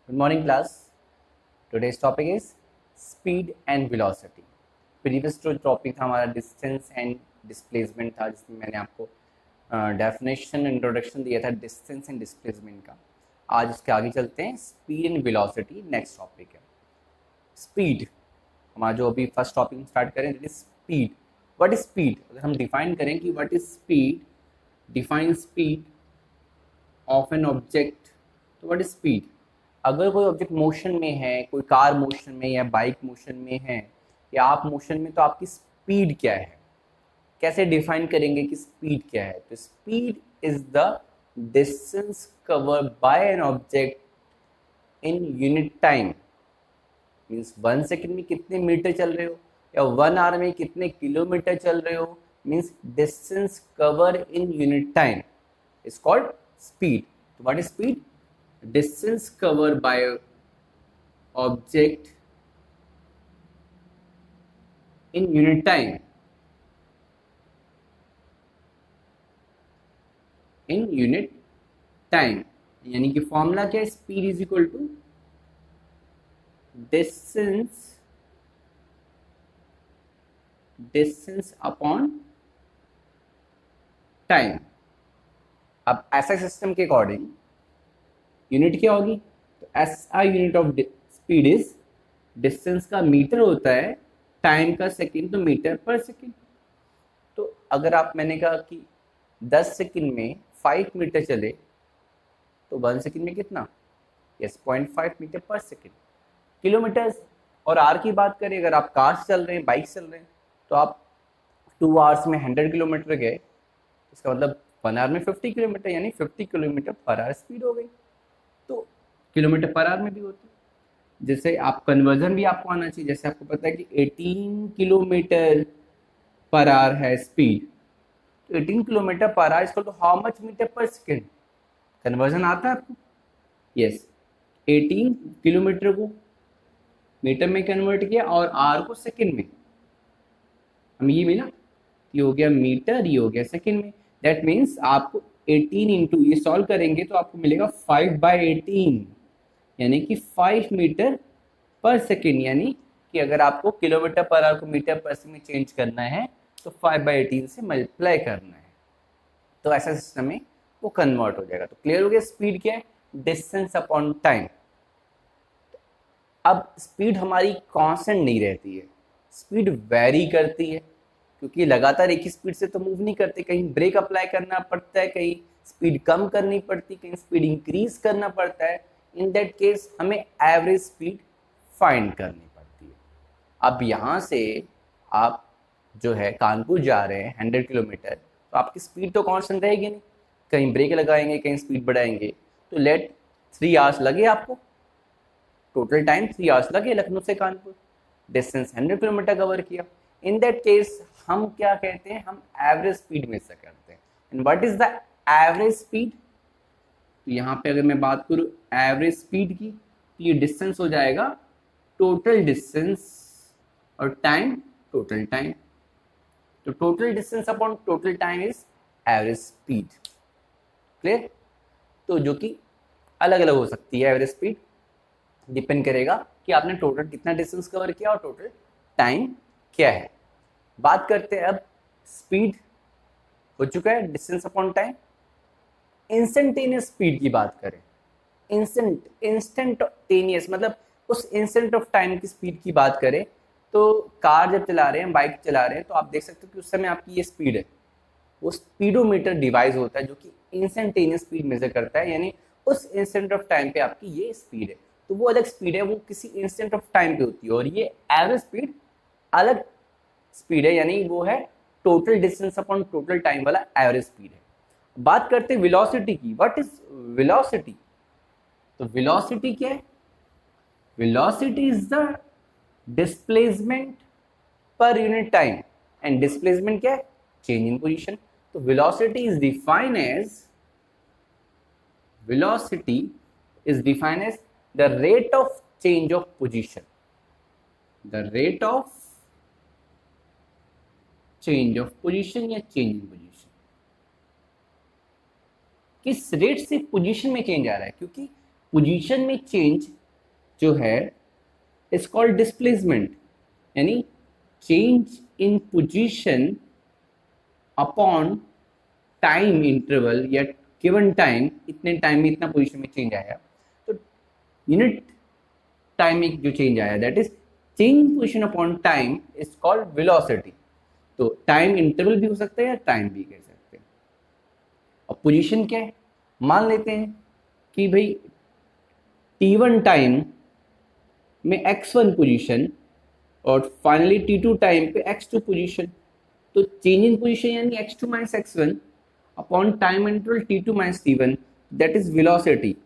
Good morning, class. Today's topic is speed and velocity. Previous जो topic था हमारा distance and displacement था, जिसमें मैंने आपको डेफिनेशन इंट्रोडक्शन दिया था डिस्टेंस एंड डिस्प्लेसमेंट का। आज इसके आगे चलते हैं, speed and velocity next topic है। स्पीड हमारा जो अभी फर्स्ट टॉपिक स्टार्ट करें, that is speed. What is speed? अगर हम डिफाइन करें कि what is speed, define speed of an object, तो व्हाट इज स्पीड? अगर कोई ऑब्जेक्ट मोशन में है, कोई कार मोशन में या बाइक मोशन में है या आप मोशन में, तो आपकी स्पीड क्या है? कैसे डिफाइन करेंगे कि स्पीड क्या है? तो speed is the distance covered by an object in unit time. Means 1 second में कितने मीटर चल रहे हो या 1 आवर में कितने किलोमीटर चल रहे हो, means distance cover in unit time is called speed. तो what is speed? Distance covered by object in unit time. In unit time, यानी कि फॉर्मूला क्या है? Speed is equal to distance upon time. अब ऐसा सिस्टम के according unit क्या होगी? तो S I unit of speed is, distance का मीटर होता है, टाइम का सेकंड, तो मीटर पर सेकंड। तो अगर आप, मैंने कहा कि 10 सेकंड में 5 मीटर चले तो 1 सेकंड में कितना? यस, 0.5 मीटर पर सेकंड, किलोमीटर्स। और आर की बात करें, अगर आप कार्स चल रहे हैं, बाइक चल रहे हैं, तो आप 2 आवर्स में 100 किलोमीटर गए, इसका मतलब 1 आवर में 50 किलोमीटर, यानी 50 किलोमीटर पर आवर स्पीड हो गई। तो किलोमीटर पर आवर में भी होती है। जैसे आप कन्वर्जन भी आपको आना चाहिए। जैसे आपको पता है कि 18 किलोमीटर पर आवर है स्पीड, तो 18 किलोमीटर पर आवर इसको तो हाउ मच मीटर पर सेकेंड? कन्वर्जन आता है आपको? यस, 18 किलोमीटर को मीटर में कन्वर्ट किया और आर को सेकेंड में। हम ये मिला, ये हो गया मीटर, ये हो गया सेकेंड में। दैट मीन्स आपको 18 इंटू ये सॉल्व करेंगे तो आपको मिलेगा 5/18, यानी कि 5 मीटर पर सेकेंड। यानी कि अगर आपको किलोमीटर पर आवर को मीटर पर सेकेंड में चेंज करना है तो 5/18 से मल्टीप्लाई करना है, तो ऐसा सिस्टम में वो कन्वर्ट हो जाएगा। तो क्लियर हो गया स्पीड क्या है? Distance upon time. अब स्पीड हमारी कांस्टेंट नहीं रहती है, स्पीड वेरी करती है, क्योंकि लगातार एक ही स्पीड से तो मूव नहीं करते। कहीं ब्रेक अप्लाई करना पड़ता है, कहीं स्पीड कम करनी पड़ती, कहीं स्पीड इंक्रीज करना पड़ता है। इन दैट केस हमें एवरेज स्पीड फाइंड करनी पड़ती है। अब यहाँ से आप जो है कानपुर जा रहे हैं 100 किलोमीटर, तो आपकी स्पीड तो कांस्टेंट रहेगी नहीं, कहीं ब्रेक लगाएंगे, कहीं स्पीड बढ़ाएंगे, तो लेट 3 आवर्स लगे आपको, टोटल टाइम 3 आवर्स लगे लखनऊ से कानपुर, डिस्टेंस 100 किलोमीटर कवर किया। इन दैट केस हम क्या कहते हैं? हम एवरेज स्पीड में से करते हैं। And what is the average speed? तो यहाँ पे अगर मैं बात करूँ एवरेज स्पीड की, तो ये डिस्टेंस हो जाएगा टोटल डिस्टेंस और टाइम, टोटल टाइम। तो total distance upon total time is average speed. Clear? तो जो कि अलग अलग हो सकती है एवरेज स्पीड, डिपेंड करेगा कि आपने टोटल कितना डिस्टेंस कवर किया और टोटल टाइम क्या है। बात करते हैं अब, स्पीड हो चुका है, distance upon time. Instantaneous speed की बात करें, इंस्टेंटेनियस मतलब उस इंस्टेंट ऑफ टाइम की स्पीड की बात करें, तो कार जब चला रहे हैं, बाइक चला रहे हैं, तो आप देख सकते हो कि उस समय आपकी ये स्पीड है, वो स्पीडोमीटर डिवाइस होता है जो कि इंस्टेंटेनियस स्पीड मेजर करता है, यानी उस इंस्टेंट ऑफ टाइम पे आपकी ये स्पीड है। तो वो अलग स्पीड है, वो किसी इंस्टेंट ऑफ टाइम पे होती है, और ये एवरेज स्पीड अलग स्पीड है, यानी वो है total distance upon total time वाला एवरेज स्पीड है। बात करते हैं वेलोसिटी की। What is velocity? तो वेलोसिटी क्या है? Velocity is the displacement per unit time, and displacement क्या है? Change in position. तो velocity is defined as, velocity is defined as the rate of change of position, the rate of change of position या change in position। किस rate से position में change आ रहा है, क्योंकि पोजीशन में चेंज जो है इज कॉल्ड डिस्प्लेसमेंट, यानी change in position upon time interval या गिवन टाइम, इतने टाइम में इतना पोजीशन में चेंज आया, तो यूनिट टाइम में जो चेंज आया that is change in position upon time is called velocity. तो टाइम इंटरवल भी हो सकता है या टाइम भी कह सकते हैं। अब पोजीशन क्या है, मान लेते हैं कि भाई t1 टाइम में x1 पोजीशन और फाइनली t2 टाइम पे x2 पोजीशन, तो चेंज इन पोजीशन यानी x2 minus x1 upon time interval t2 minus t1, that is velocity.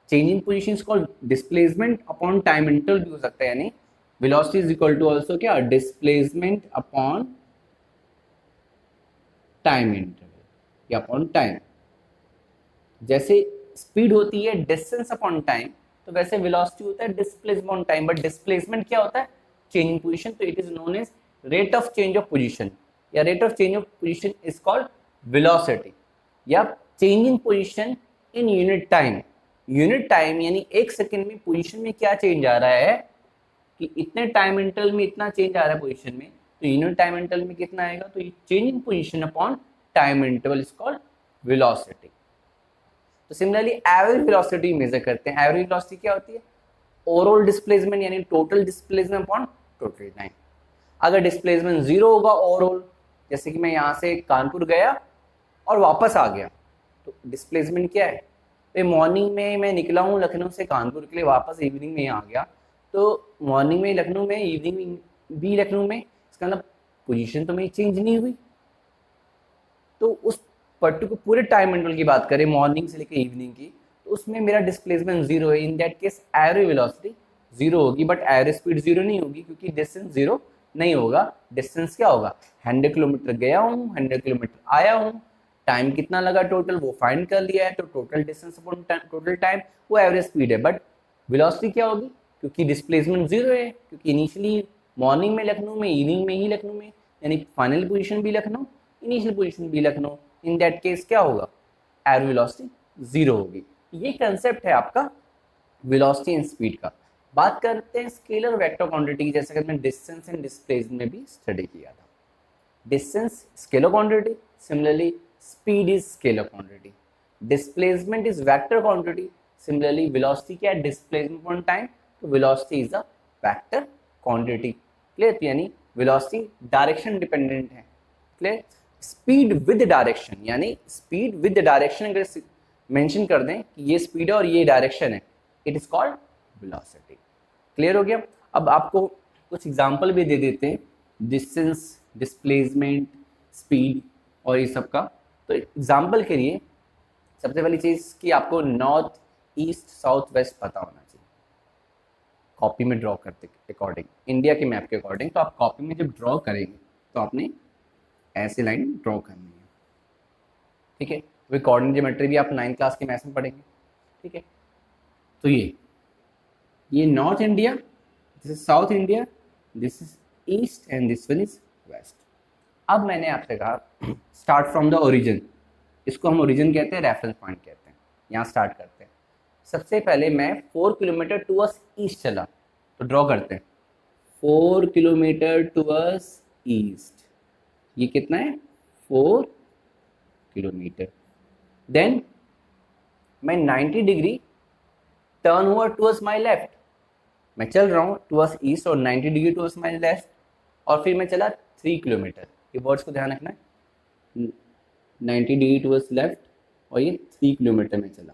Change in position is called displacement upon time interval भी हो सकता है, यानी velocity is equal to also क्या, displacement upon time interval या upon time. जैसे speed होती है डिस्टेंस अपॉन टाइम, तो वैसे वेलोसिटी होता है displacement upon time, but displacement क्या होता है, चेंज इन पोजीशन, तो it is known as rate of change of position या rate of change of position is called velocity या change in position in unit time. Unit time यानी एक second में position में क्या चेंज आ रहा है, कि इतने टाइम इंटरवल में इतना चेंज आ रहा है पोजीशन में, तो यूनिट टाइम इंटरवल में कितना आएगा, तो change in position upon time interval is called velocity. तो सिमिलरली एवरेज वेलोसिटी मेजर करते हैं। एवरेज वेलोसिटी क्या होती है, ओवरऑल डिस्प्लेसमेंट यानी total displacement upon total time. अगर डिस्प्लेसमेंट जीरो होगा ओवरऑल, जैसे कि मैं यहाँ से कानपुर गया और वापस आ गया, तो डिस्प्लेसमेंट क्या है, मॉर्निंग में मैं निकला हूँ लखनऊ से कानपुर के लिए, वापस इवनिंग में यहाँ आ गया, तो मॉर्निंग में लखनऊ में, इवनिंग में भी लखनऊ में, इसका मतलब पोजीशन तो मेरी चेंज नहीं हुई। तो उस पर्टिकुलर पूरे टाइम इंटरवल की बात करें मॉर्निंग से लेकर इवनिंग की, तो उसमें मेरा डिस्प्लेसमेंट जीरो है। In that case average velocity zero होगी, बट एवरेज स्पीड जीरो नहीं होगी क्योंकि डिस्टेंस जीरो नहीं होगा। डिस्टेंस क्या होगा, 100 किलोमीटर गया हूँ, 100 किलोमीटर आया हूँ, टाइम कितना लगा टोटल वो फाइंड कर लिया है, तो total distance upon total time वो एवरेज स्पीड है। बट वेलोसिटी क्या होगी, क्योंकि डिस्प्लेसमेंट जीरो है, क्योंकि इनिशियली मॉर्निंग में लखनऊ में, इवनिंग में ही लखनऊ में, यानी फाइनल पोजीशन भी लखनऊ, इनिशियल पोजीशन भी लखनऊ, इन दैट केस क्या होगा, एवरेज वेलोसिटी जीरो होगी। ये कंसेप्ट है आपका वेलोसिटी एंड स्पीड का। बात करते हैं स्केलर वेक्टर क्वांटिटी, जैसे कि मैंने डिस्टेंस एंड डिस्प्लेसमेंट में भी स्टडी किया था। Distance scalar quantity, similarly speed is scalar quantity, displacement is vector quantity, similarly velocity क्या है, डिस्प्लेसमेंट अपॉन टाइम, तो velocity is a vector quantity. Clear, यानी वेलोसिटी डायरेक्शन डिपेंडेंट है। क्लियर, स्पीड विद डायरेक्शन, यानी speed with direction अगर mention कर दें कि ये स्पीड है और ये डायरेक्शन है, it is called velocity. Clear हो गया। अब आपको कुछ एग्जांपल भी दे देते हैं डिस्टेंस, डिस्प्लेसमेंट, स्पीड और ये सब का। तो एग्जांपल के लिए सबसे पहली चीज कि आपको नॉर्थ, ईस्ट, साउथ, वेस्ट पता होना चाहिए कॉपी में ड्रॉ करते अकॉर्डिंग, इंडिया के मैप के अकॉर्डिंग। तो आप कॉपी में जब ड्रॉ करेंगे तो आपने ऐसे लाइन ड्रॉ करनी है, ठीक है। वही कोऑर्डिनेट ज्योमेट्री भी आप 9th क्लास के मैथ्स में पढ़ेंगे, ठीक है। तो ये north India, this is south India, this is east and this one is west. अब मैंने आपसे कहा स्टार्ट फ्रॉम द ओरिजिन, इसको हम ओरिजिन कहते हैं, रेफरेंस पॉइंट कहते हैं। यहाँ स्टार्ट करते हैं। सबसे पहले मैं 4 किलोमीटर टूवर्ड्स ईस्ट चला, तो ड्रॉ करते हैं 4 किलोमीटर टूवर्ड्स ईस्ट। ये कितना है, 4 किलोमीटर। देन मैं 90 डिग्री टर्न हुआ टूवर्ड्स माई लेफ्ट, मैं चल रहा हूँ टूवर्ड्स ईस्ट और 90 डिग्री टूवर्ड्स माई लेफ्ट, और फिर मैं चला 3 किलोमीटर। ये वर्ड्स को ध्यान रखना है, 90 डिग्री टूवर्ड्स लेफ्ट और ये 3 किलोमीटर में चला।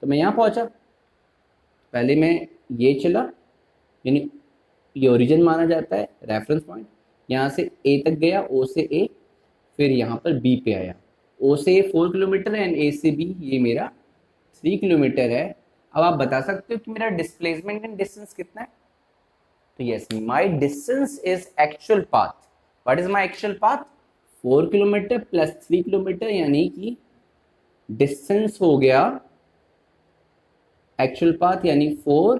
तो मैं यहाँ पहुँचा, पहले मैं ये चला, यानी ये ओरिजिन माना जाता है, रेफरेंस पॉइंट। यहाँ से ए तक गया, ओ से ए, फिर यहाँ पर बी पे आया। ओ से ए 4 किलोमीटर है एंड ए से बी ये मेरा 3 किलोमीटर है। अब आप बता सकते हो कि मेरा डिस्प्लेसमेंट एंड डिस्टेंस कितना है। तो yes, my distance is actual path. What is my actual path, 4 kilometre plus 3 kilometre, यानी कि डिस्टेंस हो गया एक्चुअल पाथ यानी 4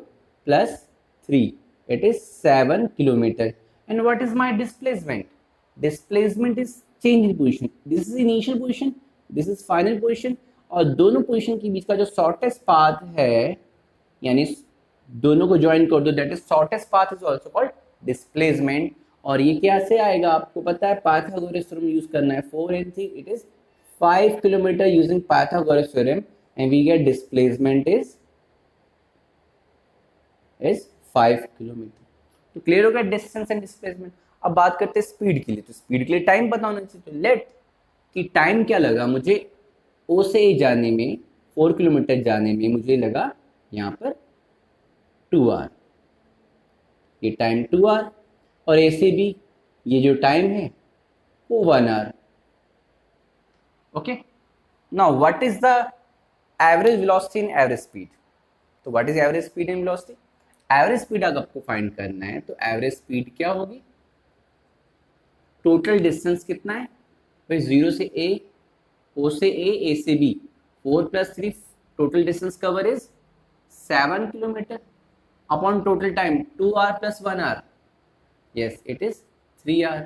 plus 3, it is 7 kilometre. And what is my displacement, displacement is change in position. This is initial position, this is final position, और दोनों position के बीच का जो शॉर्टेस्ट पाथ है, यानी दोनों को ज्वाइन कर दो, that is shortest path is also called displacement. और ये कैसे आएगा आपको पता है, पाइथागोरस थ्योरम यूज करना है, 4 and 3 it is 5 kilometre using Pythagoras theorem and we get displacement is 5 kilometre. तो क्लियर हो गया डिस्टेंस एंड डिस्प्लेसमेंट। अब बात करते हैं स्पीड के लिए, तो स्पीड के लिए टाइम पता होना चाहिए, तो लेट कि टाइम क्या लगा मुझे ओ से ए जाने में, 4 किलोमीटर जाने में मुझे लगा यहाँ पर 2 आवर, ये टाइम 2 आवर, और ए से बी ये जो टाइम है वो 1 hour. Okay, now what is the average velocity in average speed? तो what is average speed and velocity? Average speed अगर आपको फाइंड करना है तो एवरेज स्पीड क्या होगी, टोटल डिस्टेंस कितना है भाई, 0 से ए, ओ से ए से B, 4 + 3, total distance cover is 7 kilometre upon total time 2 hour + 1 hour, yes it is 3 hour,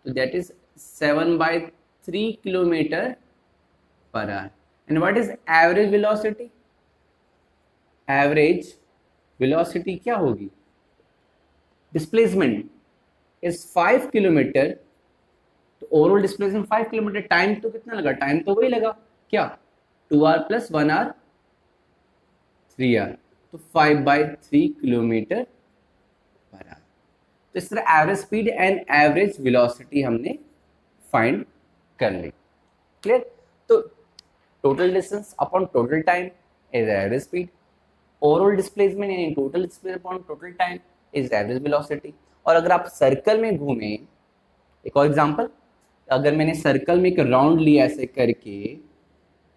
so that is 7/3 kilometer per hour. And what is average velocity? Average velocity क्या होगी, displacement is 5 kilometre, तो overall displacement 5 kilometre, time तो कितना लगा, time तो वही लगा क्या, 2 आवर + 1 आवर 3 आवर, तो 5/3 किलोमीटर पर आवर। तो इस तरह average speed and average velocity हमने फाइंड कर ली। क्लियर? तो total distance upon total time is average speed, overall displacement यानी total displacement upon total time is average velocity. और अगर आप सर्कल में घूमें, एक और एग्जांपल, अगर मैंने सर्कल में एक राउंड लिया ऐसे करके,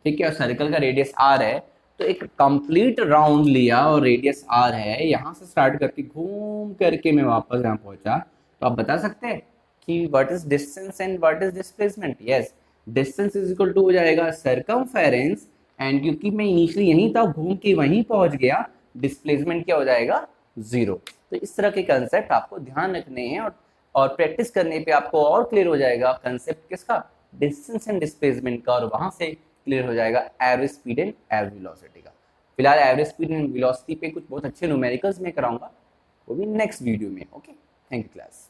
ठीक है, और सर्कल का रेडियस आर है, तो एक कंप्लीट राउंड लिया और रेडियस आर है, यहाँ से स्टार्ट करके घूम करके मैं वापस यहाँ पहुंचा, तो आप बता सकते हैं कि what is distance and what is displacement? Yes, distance is equal to हो जाएगा सर्कमफेरेंस, एंड क्योंकि मैं इनिशियली यहीं था, घूम के वहीं पहुंच गया, डिस्प्लेसमेंट क्या हो जाएगा, 0। तो इस तरह के कंसेप्ट आपको ध्यान रखने हैं, और प्रैक्टिस करने पे आपको और क्लियर हो जाएगा कंसेप्ट किसका, डिस्टेंस एंड डिस्प्लेसमेंट का, और वहां से क्लियर हो जाएगा average speed and average velocity का। फिलहाल एवरेज स्पीड एंड वेलोसिटी पे कुछ बहुत अच्छे न्यूमेरिकल्स मैं कराऊंगा, वो भी नेक्स्ट वीडियो में। Okay, thank you class.